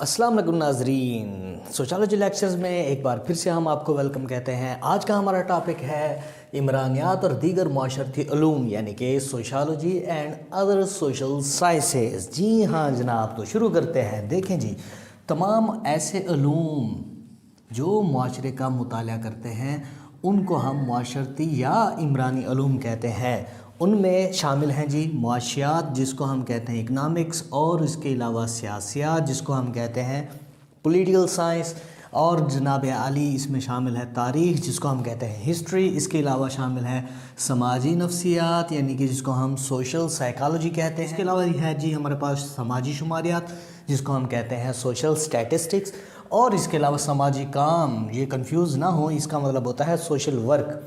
अस्सलाम वालेकुम नाजरीन, सोशियोलॉजी लेक्चर्स में एक बार फिर से हम आपको वेलकम कहते हैं। आज का हमारा टॉपिक है इमरानियात और दीगर माशरती उलूम यानी कि sociology and other social sciences. जी हाँ जनाब, तो शुरू करते हैं। देखें जी, तमाम ऐसे उलूम जो माशरे का मुताला करते हैं उनको हम माशरती या इमरानी उलूम कहते हैं। उनमें शामिल हैं जी मुआशियात, जिसको हम कहते हैं इकनॉमिक्स, और इसके अलावा सियासियात जिसको हम कहते हैं पॉलिटिकल साइंस, और जनाब आली इसमें शामिल है तारीख़ जिसको हम कहते हैं हिस्ट्री। इसके अलावा शामिल है समाजी नफ्सियात यानी कि जिसको हम सोशल साइकोलॉजी कहते हैं। इसके अलावा है जी हमारे पास समाजी शुमारियात जिसको हम कहते हैं सोशल स्टैटिस्टिक्स, और इसके अलावा समाजी काम, ये कंफ्यूज ना हो, इसका मतलब होता है सोशल वर्क।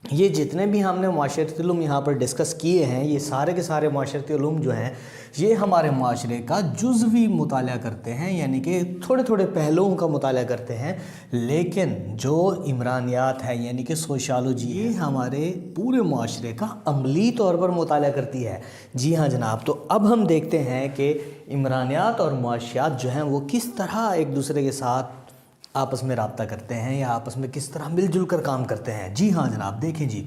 ये जितने भी हमने माशरती उलूम यहाँ पर डिस्कस किए हैं, ये सारे के सारे माशरती उलूम जो हैं ये हमारे माशरे का जुज़वी मुताला करते हैं, यानी कि थोड़े थोड़े पहलुओं का मुताला करते हैं। लेकिन जो इमरानियात है यानी कि सोशियोलॉजी, ये हमारे पूरे माशरे का अमली तौर पर मुताला करती है। जी हाँ जनाब, तो अब हम देखते हैं कि इमरानियात और मुआशियात जो हैं वो किस तरह एक दूसरे के साथ आपस में रब्ता करते हैं या आपस में किस तरह मिलजुल कर काम करते हैं। जी हाँ जनाब, देखें जी,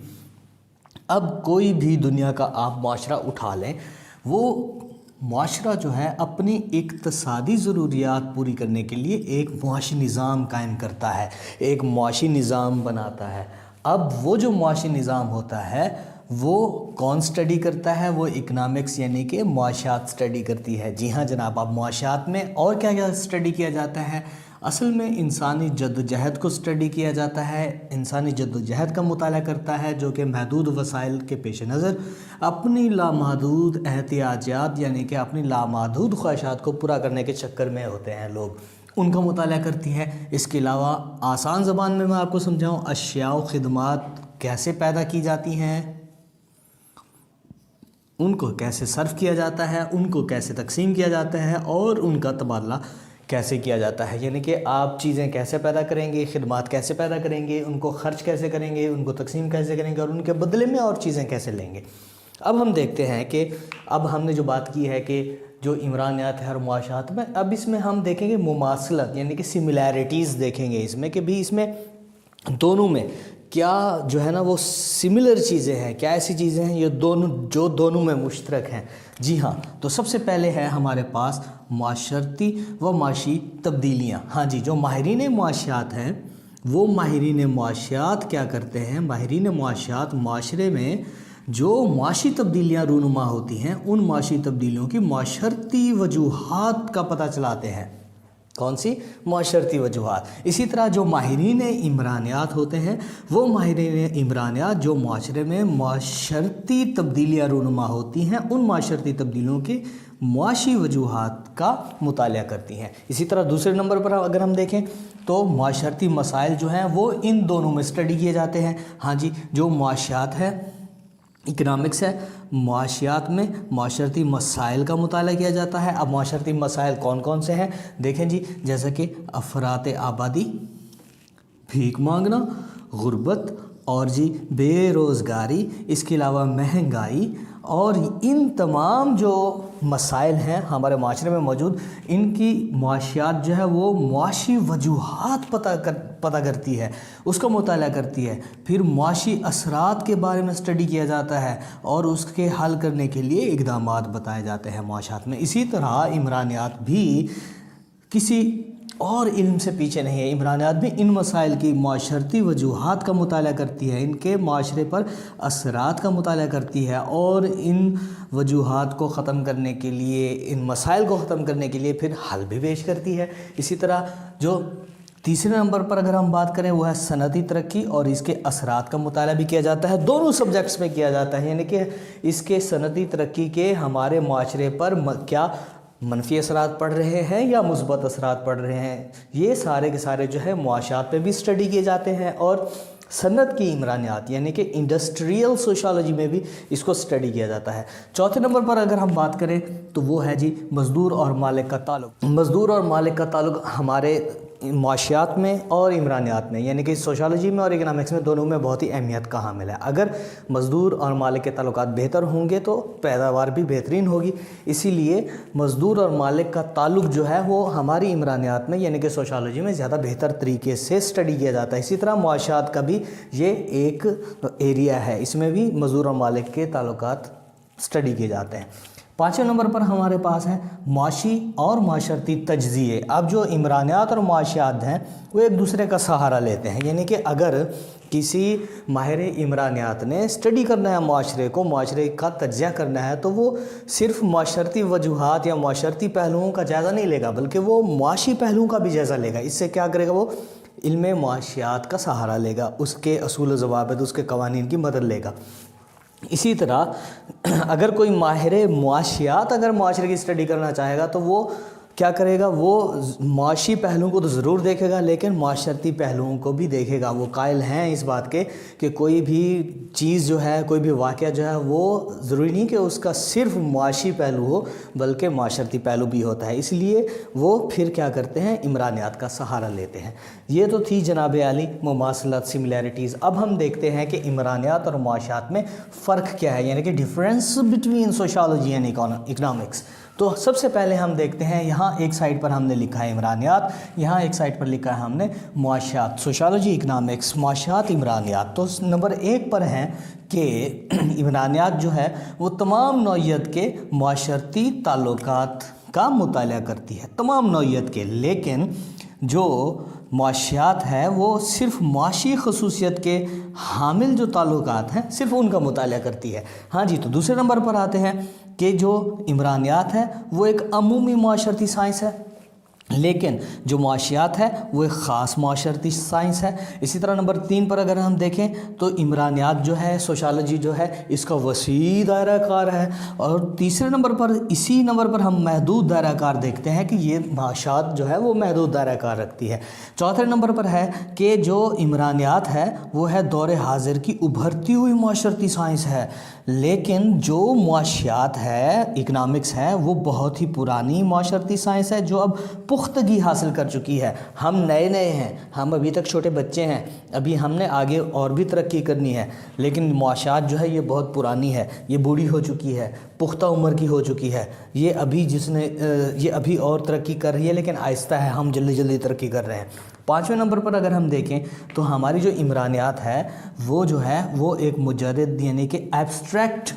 अब कोई भी दुनिया का आप माशरा उठा लें, वो माशरा जो है अपनी इक़्तिसादी ज़रूरियात पूरी करने के लिए एक मुआशी निज़ाम कायम करता है, एक मुआशी निज़ाम बनाता है। अब वो जो मुआशी निज़ाम होता है वो कौन स्टडी करता है? वो इकनॉमिक्स यानी कि मुआशियात स्टडी करती है। जी हाँ जनाब, अब मुआशियात में और क्या क्या स्टडी किया जाता है? असल में इंसानी जद्दोजहद को स्टडी किया जाता है, इंसानी जद्दोजहद का मुताला करता है जो कि महदूद वसाइल के पेश नज़र अपनी लामहदूद एहतियाजात यानी कि अपनी लामहदूद ख्वाहिशात को पूरा करने के चक्कर में होते हैं लोग, उनका मुताला करती है। इसके अलावा आसान ज़बान में मैं आपको समझाऊँ, अशिया व खिदमात कैसे पैदा की जाती हैं, उनको कैसे सर्व किया जाता है, उनको कैसे तकसीम किया जाता है और उनका तबादला कैसे किया जाता है। यानी कि आप चीज़ें कैसे पैदा करेंगे, खिदमात कैसे पैदा करेंगे, उनको खर्च कैसे करेंगे, उनको तकसीम कैसे करेंगे और उनके बदले में और चीज़ें कैसे लेंगे। अब हम देखते हैं कि अब हमने जो बात की है कि जो इमरानियात है हर मुआशात में, अब इसमें हम देखेंगे मुमासलत यानी कि सिमिलैरिटीज़ देखेंगे इसमें कि भी इसमें दोनों में क्या जो है ना वो सिमिलर चीज़ें हैं, क्या ऐसी चीज़ें हैं ये दोनों में मुश्तरक हैं। जी हाँ, तो सबसे पहले है हमारे पास माशरती व माशी तब्दीलियाँ। हाँ जी, जो माहिरीन मुआशियात हैं वो माहिरीन मुआशियात क्या करते हैं? माहिरीन मुआशियात माशरे में जो माशी तब्दीलियाँ रूनुमा होती हैं उन माशी तब्दीलियों की माशरती वजूहात का पता चलाते हैं। कौन सी? माशरती वजूहात। इसी तरह जो माहिरीन इमरानियात होते हैं वो माहिरीन इमरानियात जो माशरे में माशरती तब्दीलियाँ रूनुमा होती हैं उन माशरती तब्दीलियों की मुआशी वजूहात का मुताला करती हैं। इसी तरह दूसरे नंबर पर अगर हम देखें तो माशरती मसाइल जो हैं वो इन दोनों में स्टडी किए जाते हैं। हाँ जी, जो मुआशियात है इकनॉमिक्स है, मुआशियात में माशरती मसाइल का मुताला किया जाता है। अब माशरती मसाइल कौन कौन से हैं देखें जी, जैसे कि अफरात आबादी, भीख मांगना, गुर्बत और जी बेरोज़गारी, इसके अलावा महंगाई, और इन तमाम जो मसाइल हैं हमारे माशरे में मौजूद, इनकी मुआशियात जो है वो मुआशी वजूहात पता करती है, उसका मुताला करती है। फिर मुआशी असरात के बारे में स्टडी किया जाता है और उसके हल करने के लिए इक़दामात बताए जाते हैं मुआशियात में। इसी तरह इमरानियात भी किसी और इल्म से पीछे नहीं है, इमरानियात भी इन मसाइल की माशरती वजूहात का मुताला करती है, इनके माशरे पर असरात का मुताला करती है और इन वजूहात को ख़त्म करने के लिए, इन मसाइल को ख़त्म करने के लिए फिर हल भी पेश करती है। इसी तरह जो तीसरे नंबर पर अगर हम बात करें वो है सनती तरक्की, और इसके असरात का मुताला भी किया जाता है, दोनों सब्जेक्ट्स में किया जाता है। यानी कि इसके सनती तरक्की के हमारे माशरे पर क्या मनफी असरात पड़ रहे हैं या मुस्बत असरात पड़ रहे हैं, ये सारे के सारे जो है मुआशात पे भी स्टडी किए जाते हैं। और सनत की इमरानियात यानी कि इंडस्ट्रियल सोशियोलॉजी में भी इसको स्टडी किया जाता है। चौथे नंबर पर अगर हम बात करें तो वो है जी मज़दूर और मालिक का ताल्लुक़। मज़दूर और मालिक का ताल्लुक़ हमारे معاشیات میں اور عمرانیات میں، یعنی کہ سوشالوجی میں اور اکنامکس میں، دونوں میں بہت ہی اہمیت کا حامل ہے۔ اگر مزدور اور مالک کے تعلقات بہتر ہوں گے تو پیداوار بھی بہترین ہوگی۔ اسی لیے مزدور اور مالک کا تعلق جو ہے وہ ہماری عمرانیات میں یعنی کہ سوشالوجی میں زیادہ بہتر طریقے سے اسٹڈی کیا جاتا ہے۔ اسی طرح معاشیات کا بھی یہ ایک ایریا ہے، اس میں بھی مزدور اور مالک کے تعلقات اسٹڈی کیے جاتے ہیں۔ 5ویں نمبر پر ہمارے پاس ہے معاشی اور معاشرتی تجزیے۔ اب جو عمرانیات اور معاشیات ہیں وہ ایک دوسرے کا سہارا لیتے ہیں، یعنی کہ اگر کسی ماہر عمرانیات نے اسٹڈی کرنا ہے معاشرے کا تجزیہ کرنا ہے، تو وہ صرف معاشرتی وجوہات یا معاشرتی پہلوؤں کا جائزہ نہیں لے گا، بلکہ وہ معاشی پہلوؤں کا بھی جائزہ لے گا۔ اس سے کیا کرے گا؟ وہ علم معاشیات کا سہارا لے گا، اس کے اصول و ضوابط، اس کے قوانین کی مدد لے گا۔ اسی طرح اگر کوئی ماہر معاشیات اگر معاشرے کی اسٹڈی کرنا چاہے گا تو وہ کیا کرے گا؟ وہ معاشی پہلوؤں کو تو ضرور دیکھے گا، لیکن معاشرتی پہلوؤں کو بھی دیکھے گا۔ وہ قائل ہیں اس بات کے کہ کوئی بھی چیز جو ہے، کوئی بھی واقعہ جو ہے، وہ ضروری نہیں کہ اس کا صرف معاشی پہلو ہو، بلکہ معاشرتی پہلو بھی ہوتا ہے۔ اس لیے وہ پھر کیا کرتے ہیں؟ عمرانیات کا سہارا لیتے ہیں۔ یہ تو تھی جناب عالی مماثلت، سملیرٹیز۔ اب ہم دیکھتے ہیں کہ عمرانیات اور معاشیات میں فرق کیا ہے، یعنی کہ difference between sociology and economics. تو سب سے پہلے ہم دیکھتے ہیں، یہاں ایک سائڈ پر ہم نے لکھا ہے عمرانیات، یہاں ایک سائڈ پر لکھا ہے ہم نے معاشیات، سوشالوجی اکنامکس، معاشیات عمرانیات۔ تو نمبر 1 پر ہیں کہ عمرانیات جو ہے وہ تمام نوعیت کے معاشرتی تعلقات کا مطالعہ کرتی ہے، تمام نوعیت کے، لیکن جو معاشیات ہے وہ صرف معاشی خصوصیت کے حامل جو تعلقات ہیں صرف ان کا مطالعہ کرتی ہے۔ ہاں جی، تو دوسرے نمبر پر آتے ہیں کہ جو عمرانیات ہے وہ ایک عمومی معاشرتی سائنس ہے، لیکن جو معاشیات ہے وہ ایک خاص معاشرتی سائنس ہے۔ اسی طرح نمبر 3 پر اگر ہم دیکھیں تو عمرانیات جو ہے، سوشالوجی جو ہے، اس کا وسیع دائرہ کار ہے، اور تیسرے نمبر پر، اسی نمبر پر ہم محدود دائرہ کار دیکھتے ہیں کہ یہ معاشیات جو ہے وہ محدود دائرہ کار رکھتی ہے۔ چوتھے نمبر پر ہے کہ جو عمرانیات ہے وہ ہے دور حاضر کی ابھرتی ہوئی معاشرتی سائنس ہے، لیکن جو معاشیات ہے، اکنامکس ہے، وہ بہت ہی پرانی معاشرتی سائنس ہے جو اب پختگی حاصل کر چکی ہے۔ ہم نئے ہیں، ہم ابھی تک چھوٹے بچے ہیں، ابھی ہم نے آگے اور بھی ترقی کرنی ہے، لیکن معاشیات جو ہے یہ بہت پرانی ہے، یہ بوڑھی ہو چکی ہے، پختہ عمر کی ہو چکی ہے۔ یہ ابھی اور ترقی کر رہی ہے، لیکن آہستہ ہے، ہم جلدی ترقی کر رہے ہیں۔ 5ویں نمبر پر اگر ہم دیکھیں تو ہماری جو عمرانیات ہے وہ جو ہے وہ ایک مجرد یعنی کہ ایبسٹریکٹ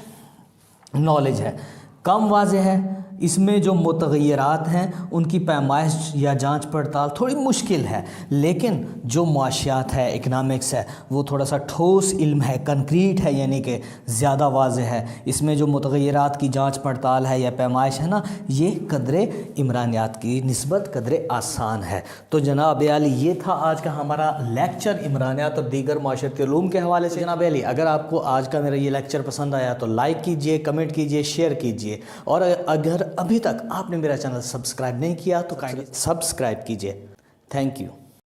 نالج ہے، کم واضح ہے، اس میں جو متغیرات ہیں ان کی پیمائش یا جانچ پڑتال تھوڑی مشکل ہے، لیکن جو معاشیات ہے، اکنامکس ہے، وہ تھوڑا سا ٹھوس علم ہے، کنکریٹ ہے، یعنی کہ زیادہ واضح ہے۔ اس میں جو متغیرات کی جانچ پڑتال ہے یا پیمائش ہے نا، یہ قدرے عمرانیات کی نسبت قدرے آسان ہے۔ تو جناب عالی یہ تھا آج کا ہمارا لیکچر عمرانیات اور دیگر معاشرتی علوم کے حوالے سے۔ جناب عالی اگر آپ کو آج کا میرا یہ لیکچر پسند آیا تو لائک کیجئے، کمنٹ کیجئے، شیئر کیجئے، اور اگر ابھی تک آپ نے میرا چینل سبسکرائب نہیں کیا تو سبسکرائب کیجئے۔ Thank you.